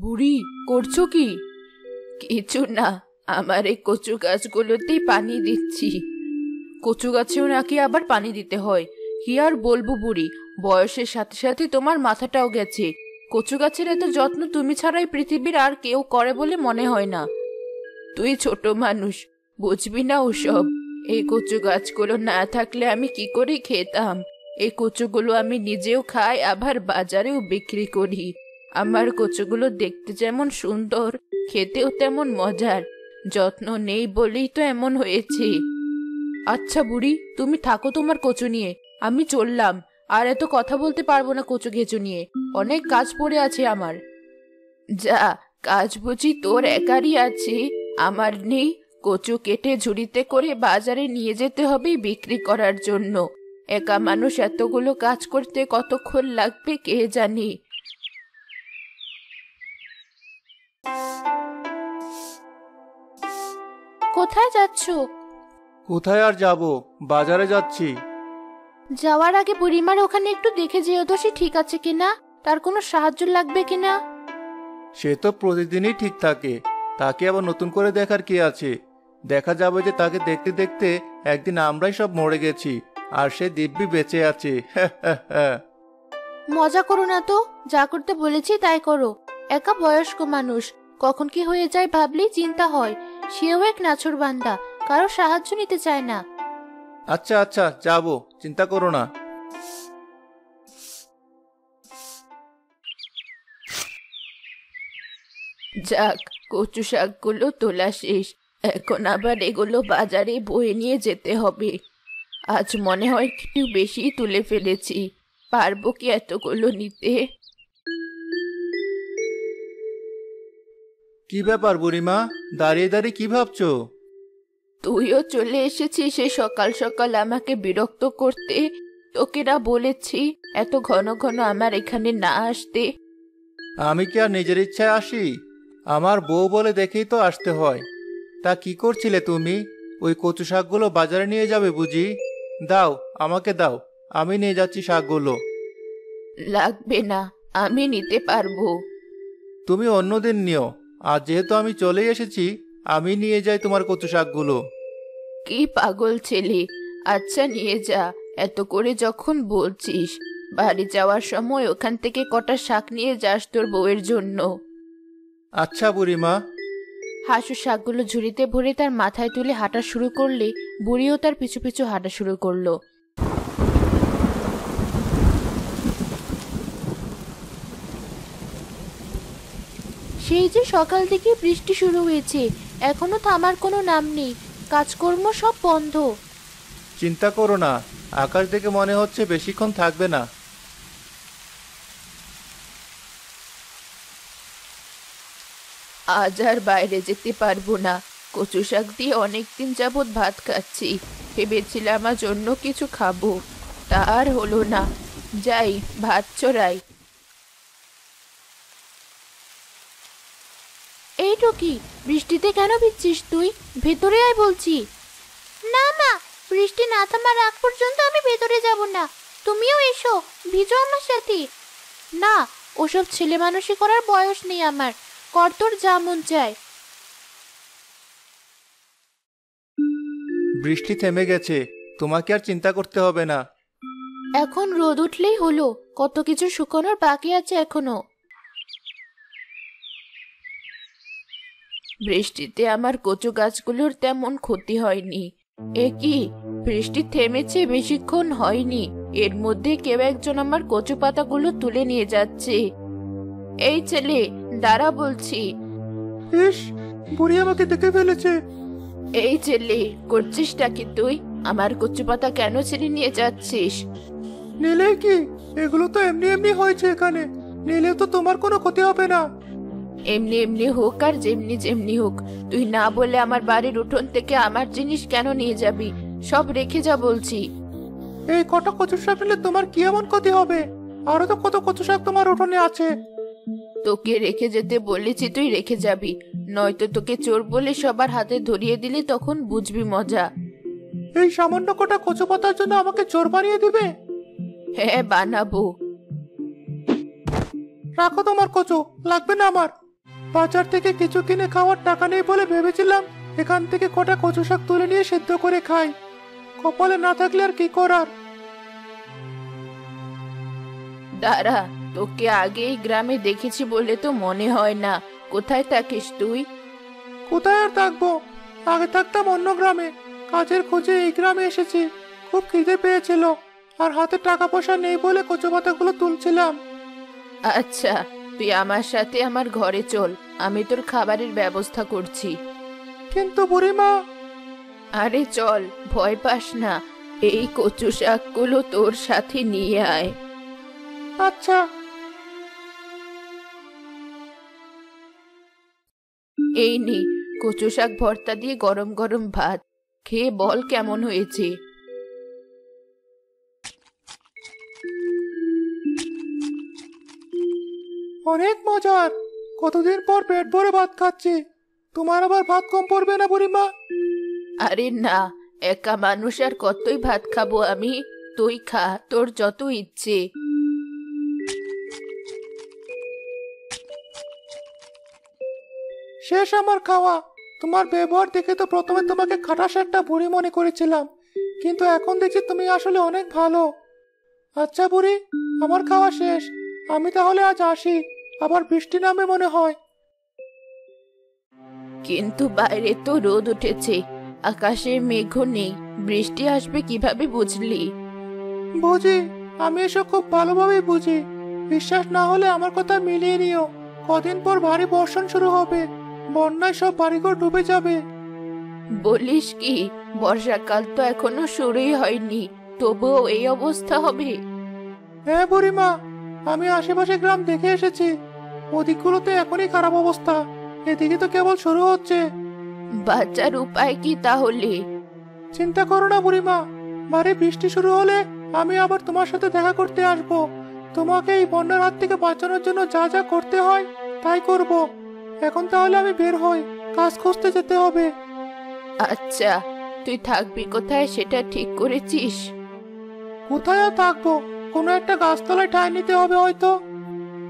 বুড়ি, করছো কি? কিছু না, আমার এই কচু গাছগুলোতেই পানি দিচ্ছি। কচু গাছেও নাকি আবার পানি দিতে হয়? কি আর বলবো বুড়ি, বয়সের সাথে সাথে তোমার মাথাটাও গেছে। কচু গাছের এত যত্ন তুমি ছাড়াই পৃথিবীর আর কেউ করে বলে মনে হয় না। তুই ছোট মানুষ, বুঝবি না ওসব। এই কচু গাছগুলো না থাকলে আমি কি করে খেতাম? এই কচুগুলো আমি নিজেও খাই, আবার বাজারেও বিক্রি করি। আমার কচুগুলো দেখতে যেমন সুন্দর, খেতেও তেমন মজার। যত্ন নেই বলেই তো এমন হয়েছে। আচ্ছা বুড়ি, তুমি থাকো তোমার কচু নিয়ে, আমি চললাম। আর এত কথা বলতে পারবো না কচু ঘেঁচু নিয়ে, অনেক কাজ পড়ে আছে আমার। যা, কাজ বুঝি তোর একারই আছে, আমার নেই? কচু কেটে ঝুড়িতে করে বাজারে নিয়ে যেতে হবে বিক্রি করার জন্য। একা মানুষ এতগুলো কাজ করতে কতক্ষণ লাগবে কে জানি। কোথায় যাচ্ছো? কোথায় আর যাব, বাজারে যাচ্ছি। যাওয়ার আগে বুড়িমার ওখানে একটু দেখে যেও তো সে ঠিক আছে কিনা, তার কোনো সাহায্য লাগবে কিনা। সে তো প্রতিদিনই ঠিক থাকে, তাকে আবার নতুন করে দেখার কি আছে? দেখা যাবে যে তাকে দেখতে দেখতে একদিন আমরাই সব মরে গেছি, আর সে দিব্যি বেঁচে আছে। মজা করো না তো, যা করতে বলেছি তাই করো। একা বয়স্ক মানুষ, কখন কি হয়ে যায় ভাবলেই চিন্তা হয়। সেও এক নাছোড়বান্দা, কারো সাহায্য নিতে চায় না। আচ্ছা আচ্ছা, যাব, চিন্তা করো না। যাক, কচু শাকগুলো তোলা শেষ। এখন আবার এগুলো বাজারে বয়ে নিয়ে যেতে হবে। আজ মনে হয় একটু বেশি তুলে ফেলেছি, পারবো কি এতগুলো নিতে? কি ব্যাপার বুড়িমা, দাঁড়িয়ে দাঁড়িয়ে কি ভাবছো? তুইও চলে এসেছিস সে সকাল সকাল আমাকে বিরক্ত করতে। তোকে না বলেছি এত ঘন ঘন আমার এখানে না আসতে? আমি কি আর নিজের ইচ্ছায় আসি? আমার বউ বলে দেখেই তো আসতে হয়। তা কি করছিলে তুমি? ওই কচু শাকগুলো বাজারে নিয়ে যাবে বুঝি? দাও, আমাকে দাও, আমি নিয়ে যাচ্ছি শাকগুলো। লাগবে না, আমি নিতে পারবো। তুমি অন্যদিন নিও, আর যেহেতু আমি চলেই এসেছি, আমি নিয়ে যাই তোমার কচু শাকগুলো। কি পাগল ছেলে! আচ্ছা নিয়ে যা, এত করে যখন বলছিস। বাড়ি যাওয়ার সময় ওখান থেকে কটা শাক নিয়ে যাস তোর বউয়ের জন্য। আচ্ছা বুড়িমা। হাসু শাকগুলো ঝুড়িতে ভরে তার মাথায় তুলে হাঁটা শুরু করলে বুড়িও তার পিছু পিছু হাঁটা শুরু করলো। সেই যে সকাল থেকে বৃষ্টি শুরু হয়েছে, এখনো থামার কোনো নাম নেই। কাজকর্ম সব বন্ধ। চিন্তা করো না, আকাশ দেখে মনে হচ্ছে বেশিক্ষণ থাকবে না। আজ আর বাইরে যেতে পারবো না। কচু শাক দিয়ে অনেকদিন যাবৎ ভাত খাচ্ছি, ভেবেছিলাম আজ অন্য কিছু খাবো, তা আর হলো না। যাই, ভাত চড়াই। এই টুকি, বৃষ্টিতে কেন ভিজছিস তুই? ভেতরে আয় বলছি। না মা, বৃষ্টি না থামার আগ পর্যন্ত আমি ভেতরে যাব না। তুমিও এসো, ভিজো আমার সাথে। না, ওসব ছেলে মানুষই করার বয়স নেই আমার। কর তোর যা মন চায়। বৃষ্টি থেমে গেছে, তোমাকে আর চিন্তা করতে হবে না। এখন রোদ উঠলেই হলো, কত কিছু শুকানোর বাকি আছে এখনো। বৃষ্টিতে আমার কচু গাছগুলোর তেমন ক্ষতি হয়নি। এ কি, বৃষ্টি থেমেছে বেশিক্ষণ হয়নি, এর মধ্যে কেউ একজন আমার কচু পাতাগুলো তুলে নিয়ে যাচ্ছে। এই ছেলে, দাঁড়া বলছি। ইস, বুড়ি আমাকে দেখে ফেলেছে। এই ছেলে, করছিসটা কি তুই? আমার কচু পাতা কেন ছিঁড়ে নিয়ে যাচ্ছিস? নিলে কি? এগুলো তো এমনি এমনি হয়েছে এখানে, নিলে তো তোমার কোনো ক্ষতি হবে না। এমনি এমনি হোক আর যেমনি যেমনি হোক, তুই না বলে আমার বাড়ির উঠোন থেকে আমার জিনিস কেন নিয়ে যাবি? সব রেখে যা বলছি। এই কটা কচু শাক নিলে তোমার কি এমন ক্ষতি হবে? আরো তো কত কচু শাক তোমার উঠোনে আছে। তোকে রেখে যেতে বলেছি, তুই রেখে যাবি, নয়তো তোকে চোর বলে সবার হাতে ধরিয়ে দিলে তখন বুঝবি মজা। এই সামান্য কটা কচু পাতার জন্য আমাকে চোর বানিয়ে দিবে? হ্যাঁ, বানাবো। রাখো তোমার কচু, লাগবে না আমার। বাজার থেকে কিছু কিনে খাওয়ার টাকা নেই বলে ভেবেছিলাম এখান থেকে কটা কচু শাক তুলে নিয়ে সেদ্ধ করে খাই। কপালে না থাকলে আর কি করার। দাঁড়া, তোকে আগেই গ্রামে দেখেছি বলে তো মনে হয় না। কোথায় থাকিস তুই? কোথায় আর থাকবো, আগে থাকতাম অন্য গ্রামে। কাজের খোঁজে এই গ্রামে এসেছি। খুব খিদে পেয়েছিল আর হাতে টাকা পয়সা নেই বলে কচু পাতাগুলো তুলছিলাম। আচ্ছা, তুই আমার সাথে আমার ঘরে চল, আমি তোর খাবারের ব্যবস্থা করছি। কিন্তু বুড়িমা। আরে চল, ভয় পাস না। এই কচু শাকগুলো তোর সাথে নিয়ে আয়। আচ্ছা। এই নে, কচু শাক ভর্তা দিয়ে গরম গরম ভাত। খেয়ে বল কেমন হয়েছে। অনেক মজার। কতদিন পর পেট ভরে ভাত খাচ্ছি। তোমার আবার ভাত কম পড়বে না বুড়িমা? আরে না, একা মানুষ আর কতই ভাত খাবো আমি। তুই খা, তোর যত ইচ্ছে। শেষ আমার খাওয়া। তোমার ব্যবহার দেখে তো প্রথমে তোমাকে খাটাস একটা বুড়ি মনে করেছিলাম, কিন্তু এখন দেখছি তুমি আসলে অনেক ভালো। আচ্ছা বুড়ি, আমার খাওয়া শেষ। আমি তাহলে আজ আসি। আবার বৃষ্টি নামে মনে হয়। কিন্তু বাইরে তো রোদ উঠেছে, আকাশে মেঘও নেই। বৃষ্টি আসবে কিভাবে বুঝলি? বুঝি, আমি এসব খুব ভালোভাবেই বুঝি। বিশ্বাস না হলে আমার কথা মিলিয়ে নিও। কদিন পর ভারী বর্ষণ শুরু হবে। বন্যায় সব বাড়িঘর ডুবে যাবে। বলিস কি? বর্ষাকাল তো এখনো শুরুই হয়নি, তবুও এই অবস্থা হবে? হ্যাঁ বুড়িমা, আমি আশেপাশে গ্রাম দেখে এসেছি। ওদিকগুলোতে এখনই খারাপ অবস্থা। এদিকে তো কেবল শুরু হচ্ছে। বাঁচার উপায় কি তাহলে? চিন্তা করো না বুড়িমা। ভারী বৃষ্টি শুরু হলে আমি আবার তোমার সাথে দেখা করতে আসব। তোমাকে এই বন্যার হাত থেকে বাঁচানোর জন্য যা যা করতে হয় তাই করব। এখন তাহলে আমি বের হই, কাজ খুঁজতে যেতে হবে। আচ্ছা, তুই থাকবি কোথায় সেটা ঠিক করেছিস? কোথায় আর থাকবো, কোনো একটা গাছতলায় ঠাঁই নিতে হবে হয়তো।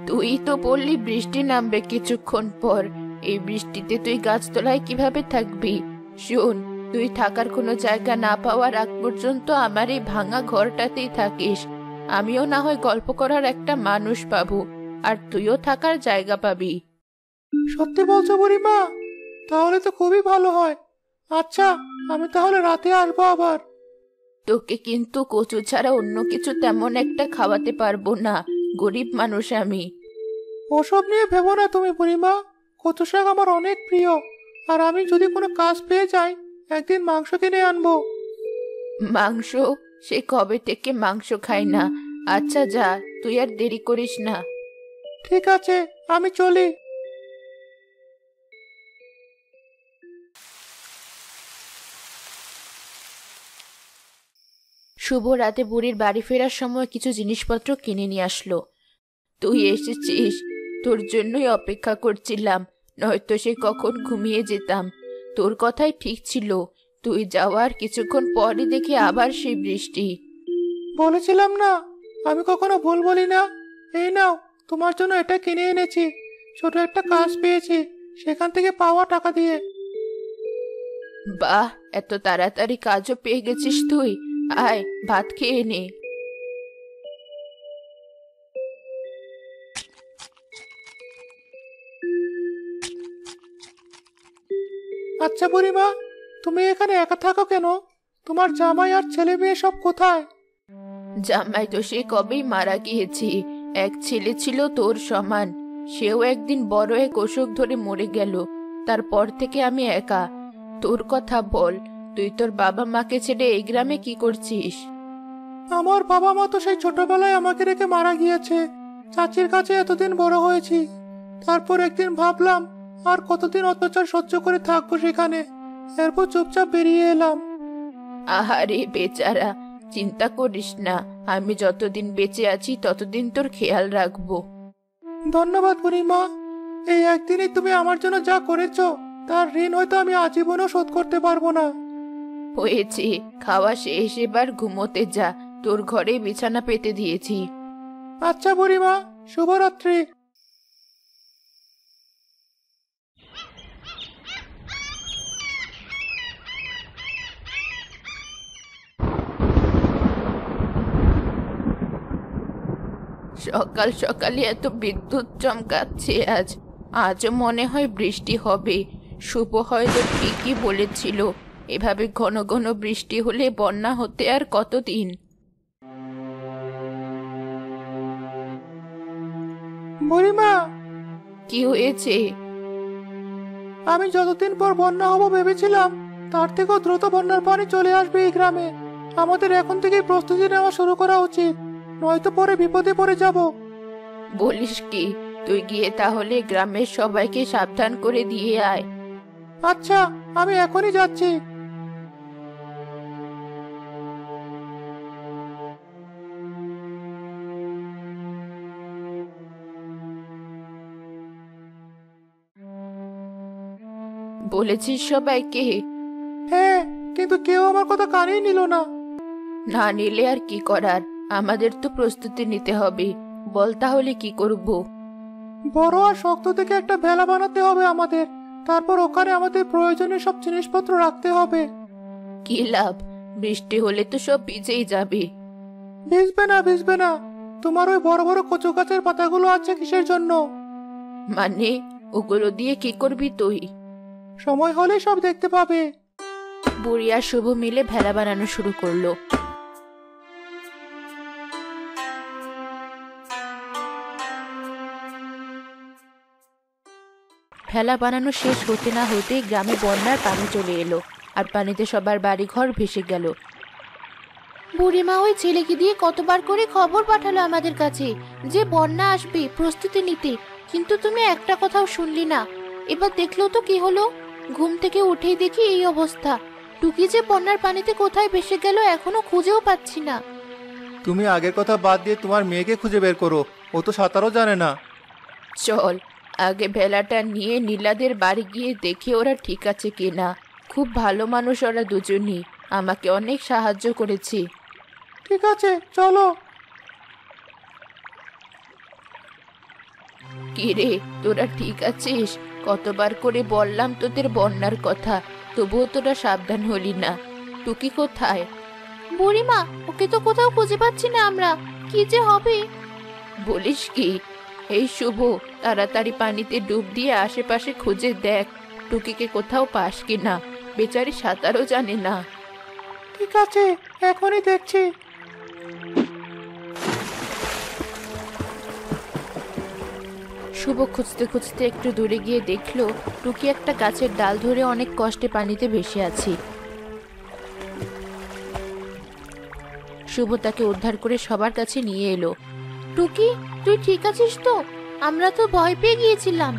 তুই তো বললি বৃষ্টি নামবে কিছুক্ষণ পর। এই বৃষ্টিতে তুই গাছতলায় কিভাবে থাকবি? শোন, তুই থাকার কোনো জায়গা না পাওয়ার আগ পর্যন্ত আমার এই ভাঙা ঘরটাতেই থাকিস। আমিও না হয় গল্প করার একটা মানুষ পাবো, আর তুইও থাকার জায়গা পাবি। সত্যি বলছো বুড়িমা? তাহলে তো খুবই ভালো হয়। আচ্ছা, আমি তাহলে রাতে আসবো আবার। তোকে কিন্তু কচু ছাড়া অন্য কিছু তেমন একটা খাওয়াতে পারবো না, গরিব মানুষ আমি। ওসব নিয়ে ভেবো না তুমি বুড়িমা। কচু শাক আমার অনেক প্রিয়। আর আমি যদি কোনো কাজ পেয়ে যাই, একদিন মাংস কিনে আনবো। মাংস? সে কবে থেকে মাংস খাই না। আচ্ছা যা, তুই আর দেরি করিস না। ঠিক আছে, আমি চলি। শুভ রাতে বুড়ির বাড়ি ফেরার সময় কিছু জিনিসপত্র কিনে নিয়ে আসলো। তুই এসেছিস, তোর জন্যই অপেক্ষা করছিলাম, নয়তো সে কখন ঘুমিয়ে যেতাম। তোর কথাই ঠিক ছিল, তুই যাওয়ার কিছুক্ষণ পরে দেখি আবার সেই বৃষ্টি। বলেছিলাম না, আমি কখনো ভুল বলি না। এই নাও, তোমার জন্য এটা কিনে এনেছি। ছোট একটা কাজ পেয়েছি সেখান থেকে পাওয়া টাকা দিয়ে। বাহ, এত তাড়াতাড়ি কাজও পেয়ে গেছিস তুই। আয়, ভাত খেয়ে নে। আচ্ছা বুড়িমা, তুমি এখানে একা থাকো কেন? তোমার জামাই আর ছেলে মেয়ে সব কোথায়? জামাই তো সে কবেই মারা গিয়েছে। এক ছেলে ছিল তোর সমান, সেও একদিন বড় এক অসুখ ধরে মরে গেল। তারপর থেকে আমি একা। তোর কথা বল, তুই তোর বাবা মাকে ছেড়ে এই গ্রামে কি করছিস? আমার বাবা মা তো সেই ছোটবেলায় আমাকে রেখে মারা গিয়েছে। চাচির কাছে এতদিন বড় হয়েছি। তারপর একদিন ভাবলাম আর কতদিন অত্যাচার সহ্য করে থাকবো সেখানে। এরপর চুপচাপ বেরিয়ে এলাম। আহারে বেচারা, চিন্তা করিস না, আমি যতদিন বেঁচে আছি ততদিন তোর খেয়াল রাখবো। ধন্যবাদ বুড়িমা। এই একদিনই তুমি আমার জন্য যা করেছো তার ঋণ হয়তো আমি আজীবনও শোধ করতে পারবো না। হয়েছে, খাওয়া শেষ, এবার ঘুমোতে যা। তোর ঘরে বিছানা পেতে দিয়েছি। আচ্ছা বুড়িমা, শুভরাত্রি। সকাল সকালে এত বিদ্যুৎ চমকাচ্ছে আজ। আজও মনে হয় বৃষ্টি হবে। শুভ হয়তো ঠিকই বলেছিল, এভাবে ঘন ঘন বৃষ্টি হলে বন্যা হতে আর কতদিন। বুড়িমা, কি হয়েছে? আমি যতদিন পর বন্যা হবো ভেবেছিলাম, তার থেকেও দ্রুত বন্যার পানি চলে আসবে এই গ্রামে। আমাদের এখন থেকেই প্রস্তুতি নেওয়া শুরু করা উচিত, নয়তো পরে বিপদে পড়ে যাব। বলিস কি? তুই গিয়ে তাহলে গ্রামের সবাইকে সাবধান করে দিয়ে আয়। আচ্ছা, আমি এখনই যাচ্ছি। বলেছিস সবাইকে? হ্যাঁ, কিন্তু কেউ আমার কথা কানেই নিল না। না নিলে আর কি করার, আমাদের তো প্রস্তুতি নিতে হবে। বল তাহলে কি করব? বড় আর শক্ত থেকে একটা ভেলা বানাতে হবে আমাদের। তারপর ওখানে আমাদের প্রয়োজনীয় সব জিনিসপত্র রাখতে হবে। কি লাভ? বৃষ্টি হলে তো সব ভিজেই যাবে। ভিজবে না, ভিজবে না। তোমার ওই বড় বড় কচু গাছের পাতাগুলো আছে কিসের জন্য? মানে, ওগুলো দিয়ে কি করবি তুই? সময় হলে সব দেখতে পাবে। বুড়ি আর শুভ মিলে ভেলা বানানো শুরু করলো। ভেলা বানানো শেষ হতে না হতেই গ্রামে বন্যার পানি চলে এলো, আর পানিতে সবার বাড়ি ঘর ভেসে গেল। বুড়িমা ওই ছেলেকে দিয়ে কতবার করে খবর পাঠালো আমাদের কাছে যে বন্যা আসবে, প্রস্তুতি নিতে, কিন্তু তুমি একটা কথাও শুনলি না। এবার দেখলো তো কি হলো, ঘুম থেকে উঠেই দেখি এই অবস্থা। টুকি যে বন্যার পানিতে কোথায় ভেসে গেল এখনো খুঁজেও পাচ্ছি না। তুমি আগের কথা বাদ দিয়ে তোমার মেয়েকে খুঁজে বের করো, ও তো সাঁতারও জানে না। চল, আগে ভেলাটা নিয়ে নীলাদের বাড়ি গিয়ে দেখি ওরা ঠিক আছে কিনা। খুব ভালো মানুষ ওরা দুজনই, আমাকে অনেক সাহায্য করেছে। ঠিক আছে, চলো। কিরে, তোরা ঠিক আছিস? কতবার করে বললাম তোদের বন্যার কথা, তবুও তোরা সাবধান হলি না। টুকি কোথায়? বুড়িমা, ওকে তো কোথাও খুঁজে পাচ্ছি না আমরা। কি যে হবে! বলিস কি? এই শুভ, তাড়াতাড়ি পানিতে ডুব দিয়ে আশেপাশে খুঁজে দেখ, টুকিকে কোথাও পাস কিনা। বেচারি সাঁতারও জানে না। ঠিক আছে, এখনই দেখছি। শুভ খুঁজতে খুঁজতে একটু দূরে গিয়ে দেখলো টুকি একটা গাছের ডাল ধরে অনেক কষ্টে পানিতে ভেসে আছে। শুভ তাকে উদ্ধার করে সবার কাছে নিয়ে এলো। টুকি, তুই ঠিক আছিস তো? আমরা তো ভয় পেয়ে গিয়েছিলাম।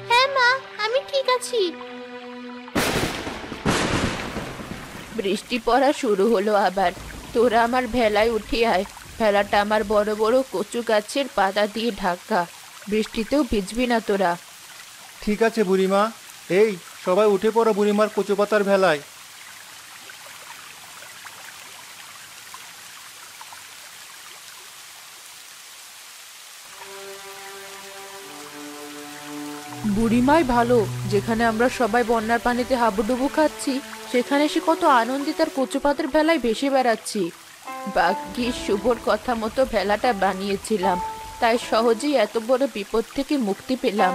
হ্যাঁ মা, আমি ঠিক আছি। বৃষ্টি পড়া শুরু হলো আবার। তোরা আমার ভেলায় উঠে আয়। ভেলাটা আমার বড় বড় কচু গাছের পাতা দিয়ে ঢাকা, বৃষ্টিতেও ভিজবি না তোরা। ঠিক আছে বুড়িমা। এই, সবাই উঠে পড়ো বুড়িমার কচু পাতার ভেলায়। বুড়িমাই ভালো, যেখানে আমরা সবাই বন্যার পানিতে হাবুডুবু খাচ্ছি, সেখানে সে কত আনন্দে তার কচু পাতার ভেলায় ভেসে বেড়াচ্ছি। ভাগ্যিস শুভর কথা মতো ভেলাটা বানিয়েছিলাম, তাই সহজেই এত বড় বিপদ থেকে মুক্তি পেলাম।